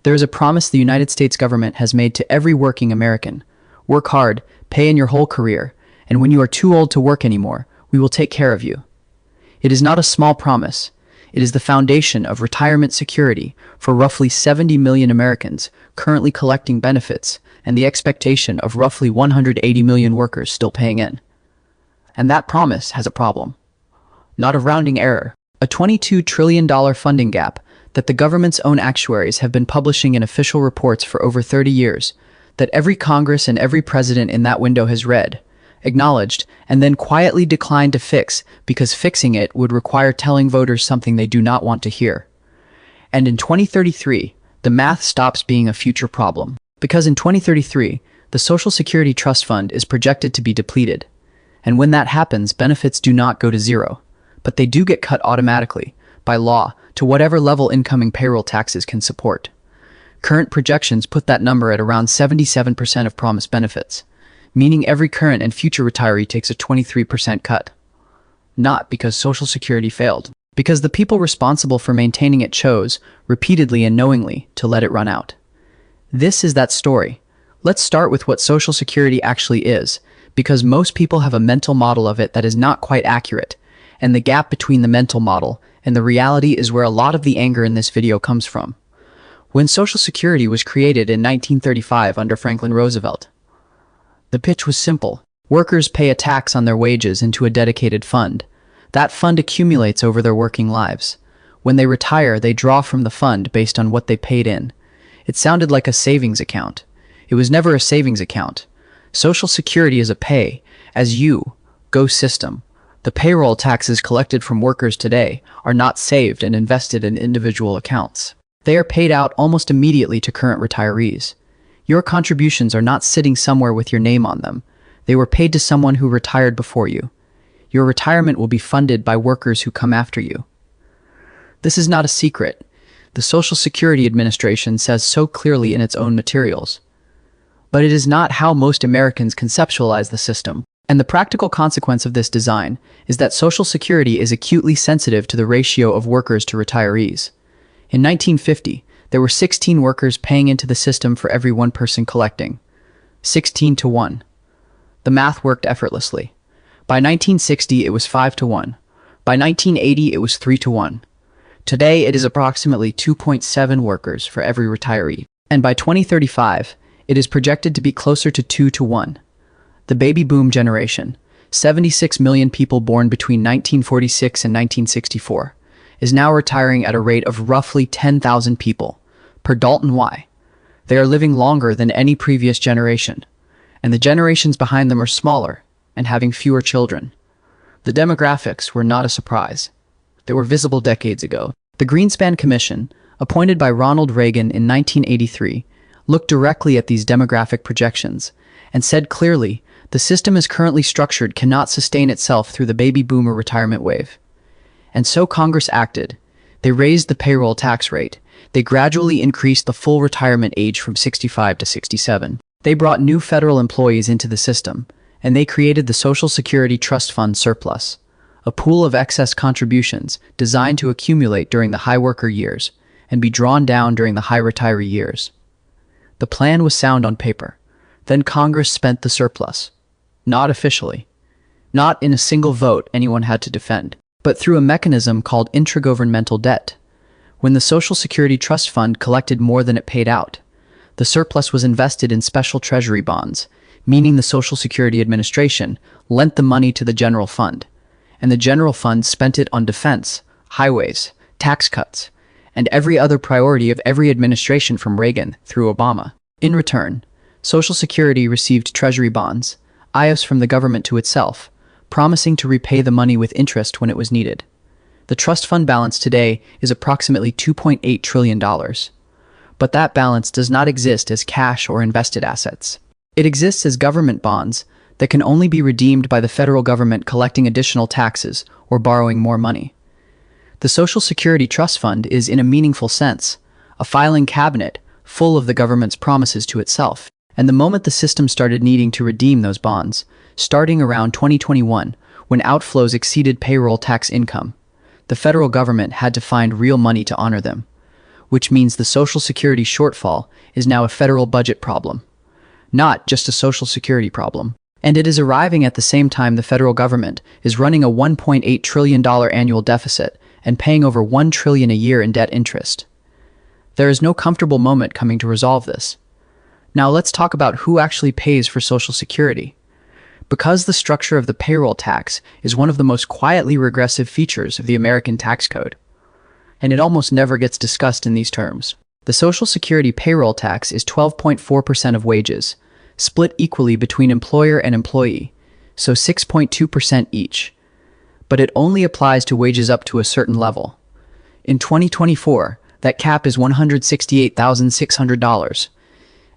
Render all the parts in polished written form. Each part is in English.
There is a promise the United States government has made to every working American. Work hard, pay in your whole career, and when you are too old to work anymore, we will take care of you. It is not a small promise. It is the foundation of retirement security for roughly 70 million Americans currently collecting benefits and the expectation of roughly 180 million workers still paying in. And that promise has a problem. Not a rounding error, a $22 trillion funding gap that the government's own actuaries have been publishing in official reports for over 30 years, that every Congress and every president in that window has read, acknowledged, and then quietly declined to fix because fixing it would require telling voters something they do not want to hear. And in 2033, the math stops being a future problem. Because in 2033, the Social Security Trust Fund is projected to be depleted. And when that happens, benefits do not go to zero, but they do get cut automatically, by law, to whatever level incoming payroll taxes can support. Current projections put that number at around 77% of promised benefits, meaning every current and future retiree takes a 23% cut. Not because Social Security failed, because the people responsible for maintaining it chose, repeatedly and knowingly, to let it run out. This is that story. Let's start with what Social Security actually is, because most people have a mental model of it that is not quite accurate, and the gap between the mental model and the reality is where a lot of the anger in this video comes from. When Social Security was created in 1935 under Franklin Roosevelt, the pitch was simple. Workers pay a tax on their wages into a dedicated fund. That fund accumulates over their working lives. When they retire, they draw from the fund based on what they paid in. It sounded like a savings account. It was never a savings account. Social Security is a pay-as-you-go system. The payroll taxes collected from workers today are not saved and invested in individual accounts. They are paid out almost immediately to current retirees. Your contributions are not sitting somewhere with your name on them. They were paid to someone who retired before you. Your retirement will be funded by workers who come after you. This is not a secret. The Social Security Administration says so clearly in its own materials. But it is not how most Americans conceptualize the system. And the practical consequence of this design is that Social Security is acutely sensitive to the ratio of workers to retirees. In 1950, there were 16 workers paying into the system for every one person collecting. 16 to 1. The math worked effortlessly. By 1960, it was 5 to 1. By 1980, it was 3 to 1. Today, it is approximately 2.7 workers for every retiree. And by 2035, it is projected to be closer to 2 to 1. The baby boom generation, 76 million people born between 1946 and 1964, is now retiring at a rate of roughly 10,000 people per Dalton Y. They are living longer than any previous generation, and the generations behind them are smaller and having fewer children. The demographics were not a surprise. They were visible decades ago. The Greenspan Commission, appointed by Ronald Reagan in 1983, looked directly at these demographic projections and said clearly, the system as currently structured cannot sustain itself through the baby boomer retirement wave. And so Congress acted. They raised the payroll tax rate. They gradually increased the full retirement age from 65 to 67. They brought new federal employees into the system, and they created the Social Security Trust Fund surplus, a pool of excess contributions designed to accumulate during the high worker years and be drawn down during the high retiree years. The plan was sound on paper. Then Congress spent the surplus. Not officially. Not in a single vote anyone had to defend, but through a mechanism called intragovernmental debt. When the Social Security Trust Fund collected more than it paid out, the surplus was invested in special treasury bonds, meaning the Social Security Administration lent the money to the general fund, and the general fund spent it on defense, highways, tax cuts, and every other priority of every administration from Reagan through Obama. In return, Social Security received treasury bonds, IOs from the government to itself, promising to repay the money with interest when it was needed. The trust fund balance today is approximately $2.8 trillion. But that balance does not exist as cash or invested assets. It exists as government bonds that can only be redeemed by the federal government collecting additional taxes or borrowing more money. The Social Security Trust Fund is, in a meaningful sense, a filing cabinet full of the government's promises to itself. And the moment the system started needing to redeem those bonds, starting around 2021, when outflows exceeded payroll tax income, the federal government had to find real money to honor them. which means the Social Security shortfall is now a federal budget problem, not just a Social Security problem. And it is arriving at the same time the federal government is running a $1.8 trillion annual deficit and paying over $1 trillion a year in debt interest. There is no comfortable moment coming to resolve this. Now let's talk about who actually pays for Social Security. Because the structure of the payroll tax is one of the most quietly regressive features of the American tax code, and it almost never gets discussed in these terms. The Social Security payroll tax is 12.4% of wages, split equally between employer and employee, so 6.2% each. But it only applies to wages up to a certain level. In 2024, that cap is $168,600.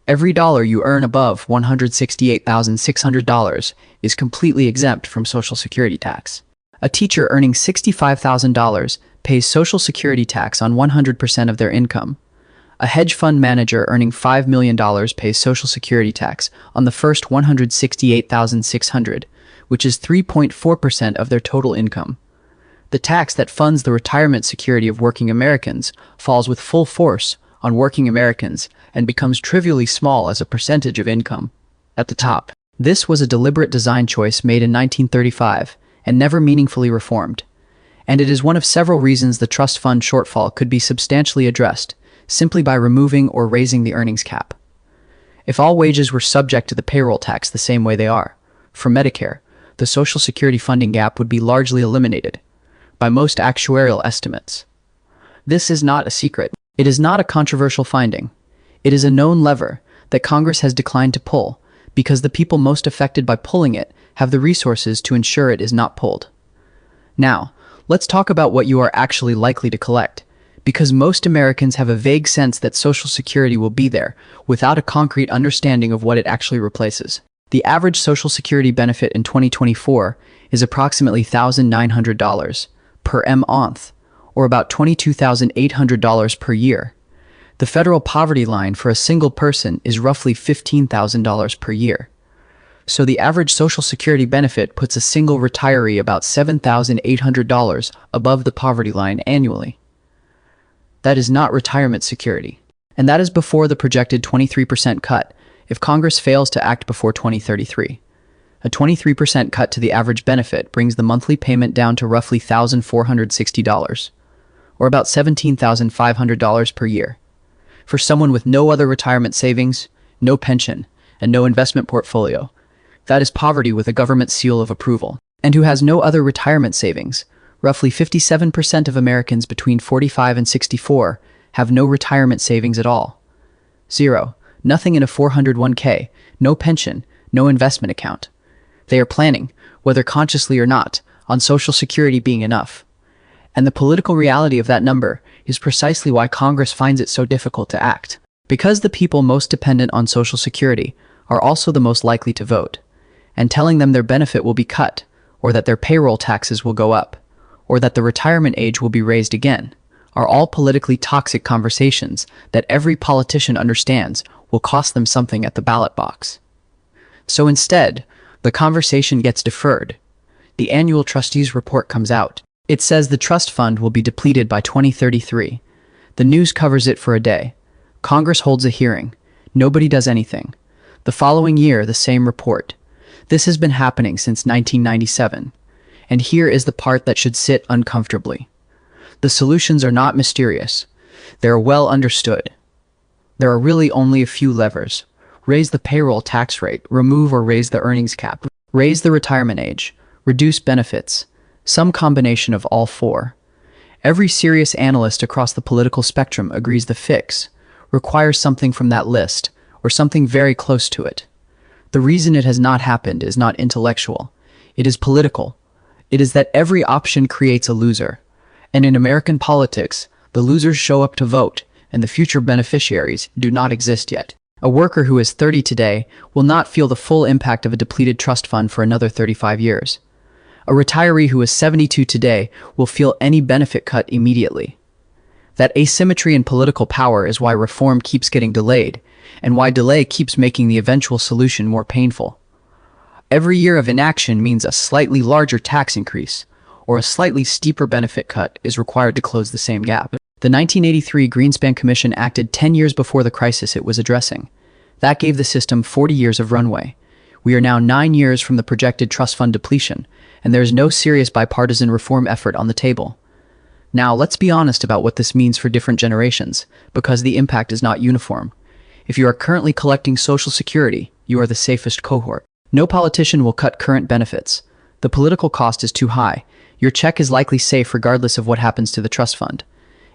Every dollar you earn above $168,600 is completely exempt from Social Security tax. A teacher earning $65,000 pays Social Security tax on 100% of their income. A hedge fund manager earning $5 million pays Social Security tax on the first $168,600, which is 3.4% of their total income. The tax that funds the retirement security of working Americans falls with full force on working Americans and becomes trivially small as a percentage of income at the top. This was a deliberate design choice made in 1935 and never meaningfully reformed. And it is one of several reasons the trust fund shortfall could be substantially addressed simply by removing or raising the earnings cap. If all wages were subject to the payroll tax the same way they are, for Medicare, the Social Security funding gap would be largely eliminated by most actuarial estimates. This is not a secret. It is not a controversial finding. It is a known lever that Congress has declined to pull because the people most affected by pulling it have the resources to ensure it is not pulled. Now, let's talk about what you are actually likely to collect, because most Americans have a vague sense that Social Security will be there without a concrete understanding of what it actually replaces. The average Social Security benefit in 2024 is approximately $1,900 per month, or about $22,800 per year. The federal poverty line for a single person is roughly $15,000 per year. So the average Social Security benefit puts a single retiree about $7,800 above the poverty line annually. That is not retirement security. And that is before the projected 23% cut if Congress fails to act before 2033. A 23% cut to the average benefit brings the monthly payment down to roughly $1,460, or about $17,500 per year. For someone with no other retirement savings, no pension, and no investment portfolio, that is poverty with a government seal of approval. And who has no other retirement savings, roughly 57% of Americans between 45 and 64 have no retirement savings at all. Zero. Nothing in a 401k, no pension, no investment account. They are planning, whether consciously or not, on Social Security being enough. And the political reality of that number is precisely why Congress finds it so difficult to act. Because the people most dependent on Social Security are also the most likely to vote, and telling them their benefit will be cut, or that their payroll taxes will go up, or that the retirement age will be raised again, are all politically toxic conversations that every politician understands will cost them something at the ballot box. So instead, the conversation gets deferred. The annual trustees report comes out. It says the trust fund will be depleted by 2033. The news covers it for a day. Congress holds a hearing. Nobody does anything. The following year, the same report. This has been happening since 1997. And here is the part that should sit uncomfortably. The solutions are not mysterious. They are well understood. There are really only a few levers. Raise the payroll tax rate, remove or raise the earnings cap, raise the retirement age, reduce benefits, some combination of all four. Every serious analyst across the political spectrum agrees the fix requires something from that list, or something very close to it. The reason it has not happened is not intellectual. It is political. It is that every option creates a loser. And in American politics, the losers show up to vote, and the future beneficiaries do not exist yet. A worker who is 30 today will not feel the full impact of a depleted trust fund for another 35 years. A retiree who is 72 today will feel any benefit cut immediately. That asymmetry in political power is why reform keeps getting delayed, and why delay keeps making the eventual solution more painful. Every year of inaction means a slightly larger tax increase, or a slightly steeper benefit cut is required to close the same gap. The 1983 Greenspan Commission acted 10 years before the crisis it was addressing. That gave the system 40 years of runway. We are now 9 years from the projected trust fund depletion, and there is no serious bipartisan reform effort on the table. Now, let's be honest about what this means for different generations, because the impact is not uniform. If you are currently collecting Social Security, you are the safest cohort. No politician will cut current benefits. The political cost is too high. Your check is likely safe regardless of what happens to the trust fund.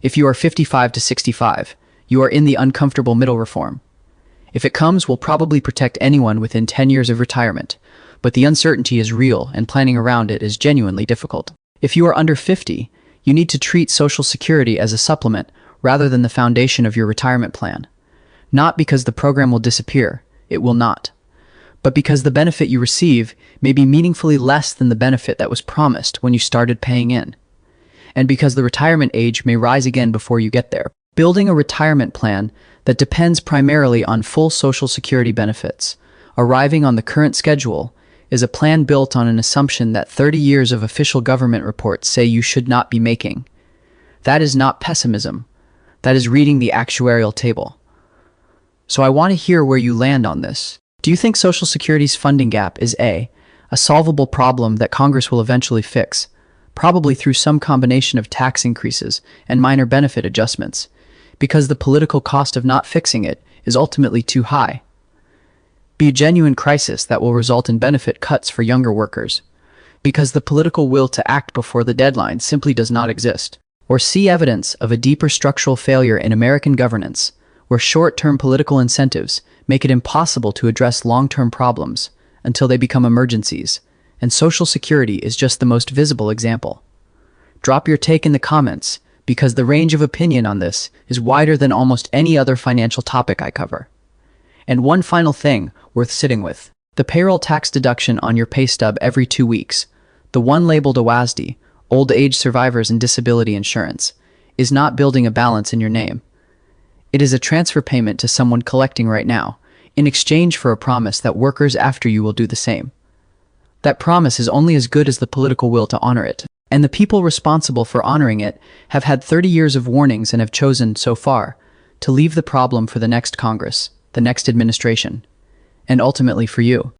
If you are 55 to 65, you are in the uncomfortable middle reform. If it comes, we'll probably protect anyone within 10 years of retirement, but the uncertainty is real and planning around it is genuinely difficult. If you are under 50, you need to treat Social Security as a supplement rather than the foundation of your retirement plan. Not because the program will disappear, it will not, but because the benefit you receive may be meaningfully less than the benefit that was promised when you started paying in. And because the retirement age may rise again before you get there. Building a retirement plan that depends primarily on full Social Security benefits, arriving on the current schedule, is a plan built on an assumption that 30 years of official government reports say you should not be making. That is not pessimism. That is reading the actuarial table. So I want to hear where you land on this. Do you think Social Security's funding gap is a solvable problem that Congress will eventually fix, probably through some combination of tax increases and minor benefit adjustments, because the political cost of not fixing it is ultimately too high? Be a genuine crisis that will result in benefit cuts for younger workers, because the political will to act before the deadline simply does not exist. Or see evidence of a deeper structural failure in American governance, where short-term political incentives make it impossible to address long-term problems until they become emergencies, and Social Security is just the most visible example. Drop your take in the comments, because the range of opinion on this is wider than almost any other financial topic I cover. And one final thing worth sitting with: the payroll tax deduction on your pay stub every 2 weeks, the one labeled OASD, Old Age Survivors and Disability Insurance, is not building a balance in your name. It is a transfer payment to someone collecting right now, in exchange for a promise that workers after you will do the same. That promise is only as good as the political will to honor it. And the people responsible for honoring it have had 30 years of warnings and have chosen, so far, to leave the problem for the next Congress, the next administration, and ultimately for you.